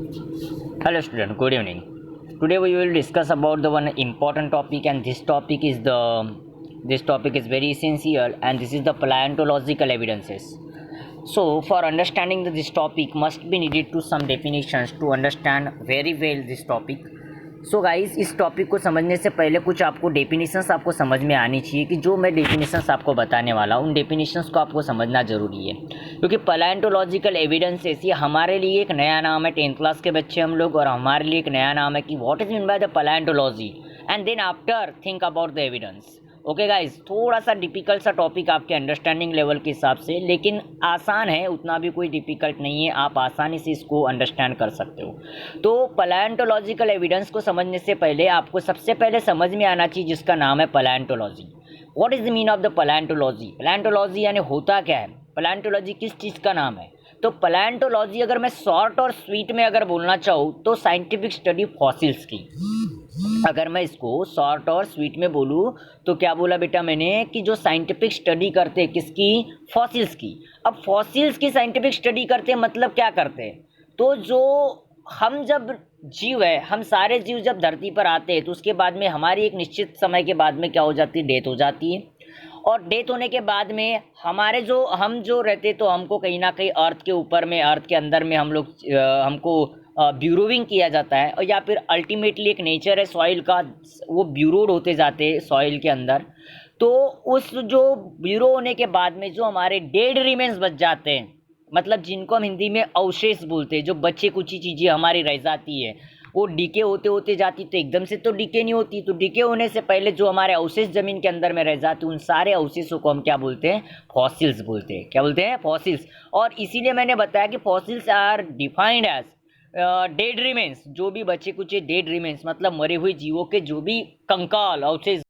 Hello student, good evening. Today we will discuss about the one important topic, and this topic is very essential, and this is the paleontological evidences. So for understanding this topic must be needed to some definitions to understand very well this topic. So guys, इस topic को समझने से पहले कुछ आपको definitions आपको समझ में आनी चाहिए कि जो मैं डेफिनेशंस आपको बताने वाला हूँ उन डेफिनेशंस को आपको समझना ज़रूरी है, क्योंकि पैलेंटोलॉजिकल एविडेंसेस ये हमारे लिए एक नया नाम है। 10th क्लास के बच्चे हम लोग, और हमारे लिए एक नया नाम है कि what is mean by the palaeontology, and then after think about the evidence. Okay guys, थोड़ा सा डिफ़िकल्ट सा टॉपिक आपके अंडरस्टैंडिंग लेवल के हिसाब से, लेकिन आसान है, उतना भी कोई डिफ़िकल्ट नहीं है, आप आसानी से इसको अंडरस्टैंड कर सकते हो। तो पैलेंटोलॉजिकल एविडेंस को समझने से पहले आपको सबसे पहले समझ में आना चाहिए जिसका नाम है palaeontology. What is the mean of the palaeontology? Palaeontology यानी होता क्या है? पैलेंटोलॉजी किस चीज़ का नाम है? तो पैलेंटोलॉजी अगर मैं शॉर्ट और स्वीट में अगर बोलना चाहूँ तो साइंटिफिक स्टडी फॉसिल्स की। अगर मैं इसको शॉर्ट और स्वीट में बोलूँ तो क्या बोला बेटा मैंने कि जो साइंटिफिक स्टडी करते हैं किसकी? फॉसिल्स की। अब फॉसिल्स की साइंटिफिक स्टडी करते हैं मतलब क्या करते हैं? तो जो हम जब जीव है, हम सारे जीव जब धरती पर आते हैं तो उसके बाद में हमारी एक निश्चित समय के बाद में क्या हो जाती है? डेथ हो जाती है। और डेथ होने के बाद में हमारे हम जो रहते तो हमको कहीं ना कहीं अर्थ के ऊपर में, अर्थ के अंदर में हम लोग हमको ब्यूरोइंग किया जाता है, और या फिर अल्टीमेटली एक नेचर है सॉइल का, वो ब्यूरोड होते जाते हैं सॉइल के अंदर। तो उस जो ब्यूरो होने के बाद में जो हमारे डेड रिमेन्स बच जाते हैं, मतलब जिनको हम हिंदी में अवशेष बोलते हैं, जो बचे कुछ ही चीज़ें हमारी रह जाती है, वो डीके होते होते जाती, तो एकदम से तो डीके नहीं होती, तो डीके होने से पहले जो हमारे अवशेष ज़मीन के अंदर में रह जाते उन सारे अवशेषों को हम क्या बोलते हैं? फॉसिल्स बोलते हैं। क्या बोलते हैं? फॉसिल्स। और इसीलिए मैंने बताया कि fossils are defined as dead remains, जो भी बचे कुछ डेड रिमेन्स मतलब मरे हुए जीवों के जो भी कंकाल अवशेष,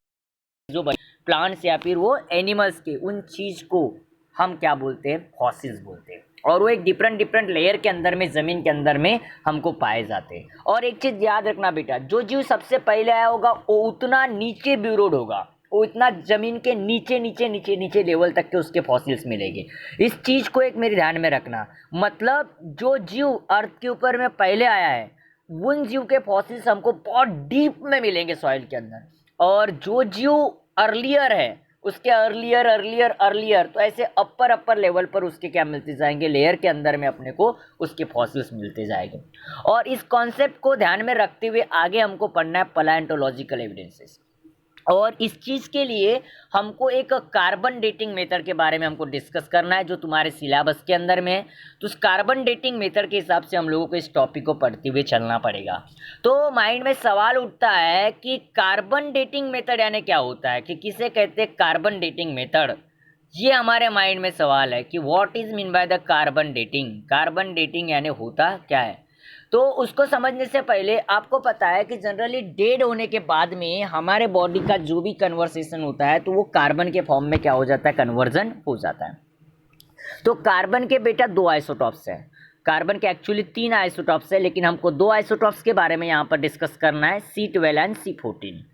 जो प्लांट्स या फिर वो एनिमल्स के, उन चीज़ को हम क्या बोलते हैं? फॉसिल्स बोलते हैं। और वो एक डिफरेंट लेयर के अंदर में, ज़मीन के अंदर में हमको पाए जाते हैं। और एक चीज़ याद रखना बेटा, जो जीव सबसे पहले आया होगा वो उतना नीचे ब्यूरोड होगा, वो इतना ज़मीन के नीचे नीचे नीचे नीचे लेवल तक के उसके फॉसिल्स मिलेंगे। इस चीज़ को एक मेरे ध्यान में रखना, मतलब जो जीव अर्थ के ऊपर में पहले आया है उन जीव के फॉसिल्स हमको बहुत डीप में मिलेंगे सॉइल के अंदर, और जो जीव अर्लियर है उसके अर्लियर तो ऐसे अपर लेवल पर उसके क्या मिलते जाएंगे? लेयर के अंदर में अपने को उसके फॉसिल्स मिलते जाएंगे। और इस कॉन्सेप्ट को ध्यान में रखते हुए आगे हमको पढ़ना है पैलेंटोलॉजिकल एविडेंसेस। और इस चीज़ के लिए हमको एक कार्बन डेटिंग मेथड के बारे में हमको डिस्कस करना है, जो तुम्हारे सिलेबस के अंदर में है। तो उस कार्बन डेटिंग मेथड के हिसाब से हम लोगों को इस टॉपिक को पढ़ते हुए चलना पड़ेगा। तो माइंड में सवाल उठता है कि कार्बन डेटिंग मेथड यानी क्या होता है, कि किसे कहते हैं कार्बन डेटिंग मेथड? ये हमारे माइंड में सवाल है कि what is mean by the carbon dating. Carbon dating यानी होता क्या है? तो उसको समझने से पहले आपको पता है कि जनरली डेड होने के बाद में हमारे बॉडी का जो भी कन्वर्सेशन होता है तो वो कार्बन के फॉर्म में क्या हो जाता है? कन्वर्जन हो जाता है। तो कार्बन के बेटा दो आइसोटॉप्स है। कार्बन के एक्चुअली 3 आइसोटॉप्स है, लेकिन हमको 2 आइसोटॉप्स के बारे में यहाँ पर डिस्कस करना है, C12 एंड C14।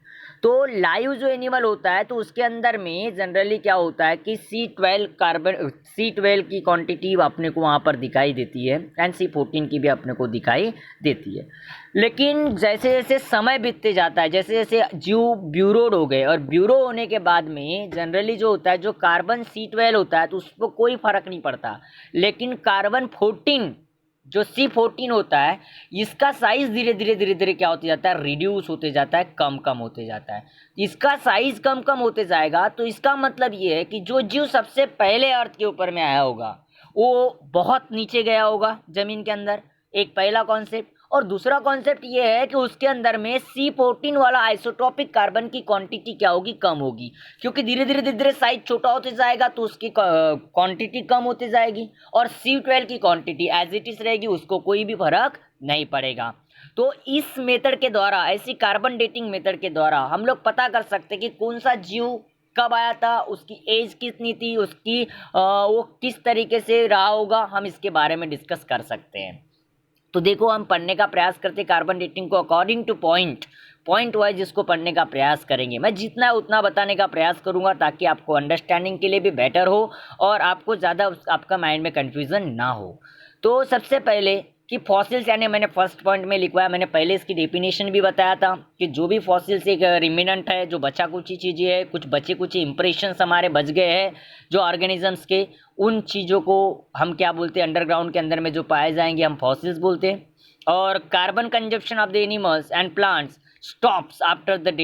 तो लाइव जो एनिमल होता है तो उसके अंदर में जनरली क्या होता है कि C12 की क्वांटिटी अपने को वहाँ पर दिखाई देती है, एंड C14 की भी अपने को दिखाई देती है। लेकिन जैसे जैसे समय बीतते जाता है, जैसे जैसे जीव ब्यूरोड हो गए, और ब्यूरो होने के बाद में जनरली जो होता है, जो कार्बन C12 होता है तो उस पर कोई फर्क नहीं पड़ता, लेकिन कार्बन 14 जो C14 होता है इसका साइज धीरे धीरे क्या होते जाता है? रिड्यूस होते जाता है, कम होते जाता है। इसका साइज कम होते जाएगा, तो इसका मतलब ये है कि जो जीव सबसे पहले अर्थ के ऊपर में आया होगा वो बहुत नीचे गया होगा ज़मीन के अंदर, एक पहला कॉन्सेप्ट। और दूसरा कॉन्सेप्ट ये है कि उसके अंदर में C14 वाला आइसोटॉपिक कार्बन की क्वांटिटी क्या होगी? कम होगी, क्योंकि धीरे धीरे साइज छोटा होते जाएगा तो उसकी क्वांटिटी कम होती जाएगी, और C12 की क्वांटिटी एज इट इज रहेगी, उसको कोई भी फर्क नहीं पड़ेगा। तो इस मेथड के द्वारा, ऐसी कार्बन डेटिंग मेथड के द्वारा हम लोग पता कर सकते हैं कि कौन सा जीव कब आया था, उसकी एज कितनी थी, उसकी वो किस तरीके से रहा होगा, हम इसके बारे में डिस्कस कर सकते हैं। तो देखो, हम पढ़ने का प्रयास करते कार्बन डेटिंग को अकॉर्डिंग टू पॉइंट वाइज इसको पढ़ने का प्रयास करेंगे। मैं जितना है उतना बताने का प्रयास करूंगा ताकि आपको अंडरस्टैंडिंग के लिए भी बेटर हो और आपको ज़्यादा आपका माइंड में कन्फ्यूज़न ना हो। तो सबसे पहले कि फॉसिल्स यानी मैंने फर्स्ट पॉइंट में लिखवाया, मैंने पहले इसकी डेफिनेशन भी बताया था कि जो भी फॉसिल्स एक रिमेनेंट है, जो बचा कुछ चीज़ें है, कुछ बचे कुछ इंप्रेशंस हमारे बच गए हैं जो ऑर्गेनिजम्स के, उन चीज़ों को हम क्या बोलते हैं, अंडरग्राउंड के अंदर में जो पाए जाएंगे हम फॉसिल्स बोलते हैं। और carbon consumption of the animals and plants stops after the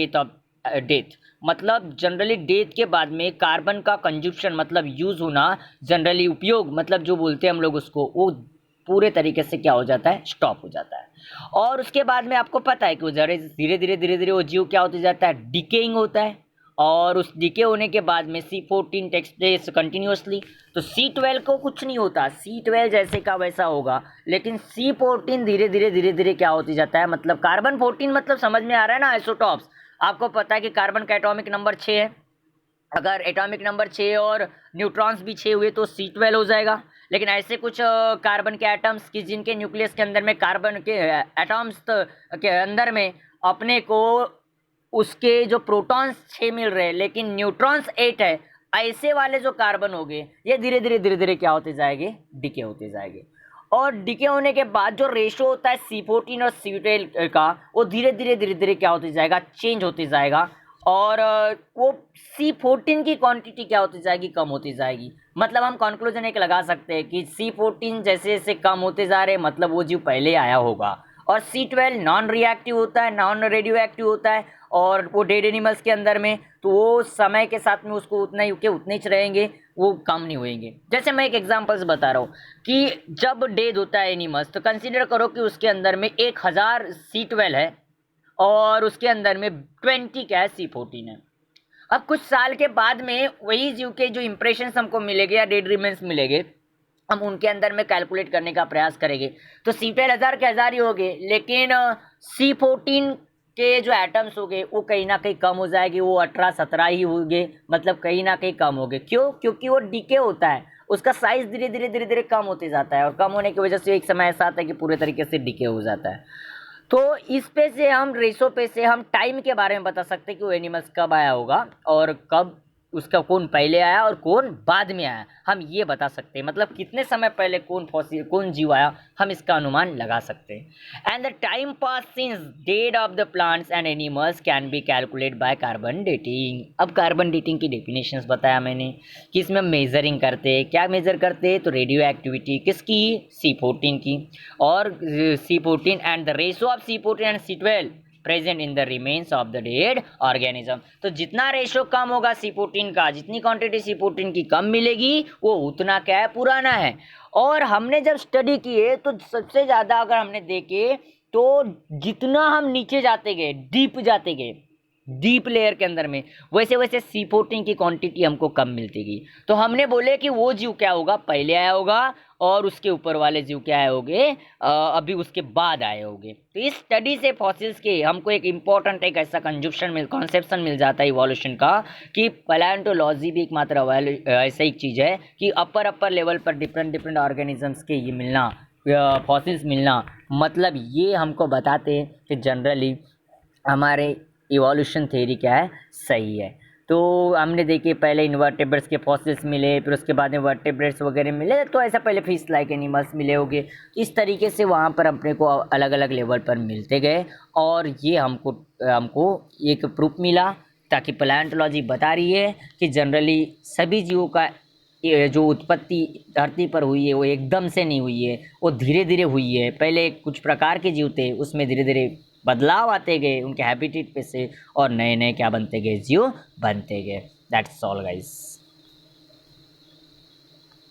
death, मतलब जनरली डेथ के बाद में कार्बन का कंजप्शन मतलब यूज़ होना, जनरली उपयोग मतलब जो बोलते हैं हम लोग उसको, वो पूरे तरीके से क्या हो जाता है, स्टॉप हो जाता है। और उसके बाद में आपको पता है कि वो धीरे धीरे वो जीव क्या होते जाता है, डिकेइंग होता है। और उस डिके होने के बाद में C14 टेक्स प्लेस कंटिन्यूसली, तो C12 को कुछ नहीं होता, C12 जैसे का वैसा होगा, लेकिन C14 धीरे धीरे क्या होती जाता है, मतलब कार्बन 14 मतलब समझ में आ रहा है ना, आइसोटॉप्स। आपको पता है कि कार्बन का एटॉमिक नंबर 6 है, अगर एटॉमिक नंबर 6 और न्यूट्रॉन्स भी 6 हुए तो C12 हो जाएगा। लेकिन ऐसे कुछ कार्बन के एटम्स की जिनके न्यूक्लियस के अंदर में कार्बन के एटम्स के अंदर में अपने को उसके जो प्रोटॉन्स 6 मिल रहे हैं लेकिन न्यूट्रॉन्स 8 है, ऐसे वाले जो कार्बन हो गए ये धीरे धीरे क्या होते जाएंगे, डिके होते जाएंगे। और डिके होने के बाद जो रेशो होता है C14 और C12 का, वो धीरे धीरे क्या होते जाएगा, चेंज होते जाएगा। और वो C14 की क्वांटिटी क्या होती जाएगी, कम होती जाएगी। मतलब हम कंक्लूजन एक लगा सकते हैं कि C14 जैसे जैसे कम होते जा रहे, मतलब वो जीव पहले आया होगा। और C12 नॉन रिएक्टिव होता है, नॉन रेडियो एक्टिव होता है, और वो डेड एनिमल्स के अंदर में, तो वो समय के साथ में उसको उतना ही के उतने ही रहेंगे, वो कम नहीं होंगे। जैसे मैं एक एग्जांपल्स बता रहा हूँ कि जब डेड होता है एनिमल्स, तो कंसीडर करो कि उसके अंदर में 1000 C12 है और उसके अंदर में 20 क्या है, C14 है। अब कुछ साल के बाद में वही जीव के जो इंप्रेशंस हमको मिलेंगे या डेड रिमेन्स मिलेंगे, हम उनके अंदर में कैलकुलेट करने का प्रयास करेंगे, तो C12 1000 के 1000 ही हो गए, लेकिन C14 के जो एटम्स हो गए वो कहीं ना कहीं कम हो जाएगी, वो 18-17 ही हो गए, मतलब कहीं ना कहीं कम हो गए। क्यों? क्योंकि वो डीके होता है, उसका साइज धीरे धीरे कम होते जाता है, और कम होने की वजह से एक समय ऐसा आता है कि पूरे तरीके से डीके हो जाता है। तो इस पे से हम रेशो पे से हम टाइम के बारे में बता सकते हैं कि वो एनिमल्स कब आया होगा और कब उसका कौन पहले आया और कौन बाद में आया, हम ये बता सकते हैं। मतलब कितने समय पहले कौन जीव आया, हम इसका अनुमान लगा सकते हैं। And the time pass since death of the plants and animals can be calculate by carbon dating. अब कार्बन डेटिंग की डेफिनेशंस बताया मैंने कि इसमें मेजरिंग करते हैं, क्या मेजर करते हैं, तो रेडियो एक्टिविटी किसकी, C14 की, और C14 and the ratio of C14 and C12 present in the remains of the dead organism. तो जितना रेशो कम होगा C14 का, जितनी क्वांटिटी C14 की कम मिलेगी, वो उतना क्या है, पुराना है। और हमने जब स्टडी किए तो सबसे ज़्यादा अगर हमने देखे तो जितना हम नीचे जाते गए, डीप जाते गए, डीप लेयर के अंदर में, वैसे वैसे C14 की क्वांटिटी हमको कम मिलती गई। तो हमने बोले कि वो जीव क्या होगा, पहले आया होगा, और उसके ऊपर वाले जीव क्या आए होंगे, अभी उसके बाद आए होंगे। तो इस स्टडी से फॉसिल्स के हमको एक इम्पॉर्टेंट एक ऐसा कॉन्सेप्शन मिल जाता है इवोल्यूशन का, कि पैलेंटोलॉजी भी एकमात्र ऐसा एक चीज़ है कि अपर लेवल पर डिफरेंट ऑर्गेनिजम्स के ये मिलना, फॉसिल्स मिलना, मतलब ये हमको बताते हैं कि जनरली हमारे इवोल्यूशन थ्योरी क्या है, सही है। तो हमने देखे पहले इन्वर्टेब्रेट्स के फॉसिल्स मिले, फिर उसके बाद में वर्टेब्रेट्स वगैरह मिले, तो ऐसा पहले फिश लाइक एनिमल्स मिले होंगे। इस तरीके से वहाँ पर अपने को अलग अलग लेवल पर मिलते गए, और ये हमको एक प्रूफ मिला, ताकि पैलेंटोलॉजी बता रही है कि जनरली सभी जीवों का ये जो उत्पत्ति धरती पर हुई है वो एकदम से नहीं हुई है, वो धीरे धीरे हुई है। पहले कुछ प्रकार के जीव थे, उसमें धीरे धीरे बदलाव आते गए उनके हैबिटेट पे से, और नए नए क्या बनते गए, जीव बनते गए। That's all guys.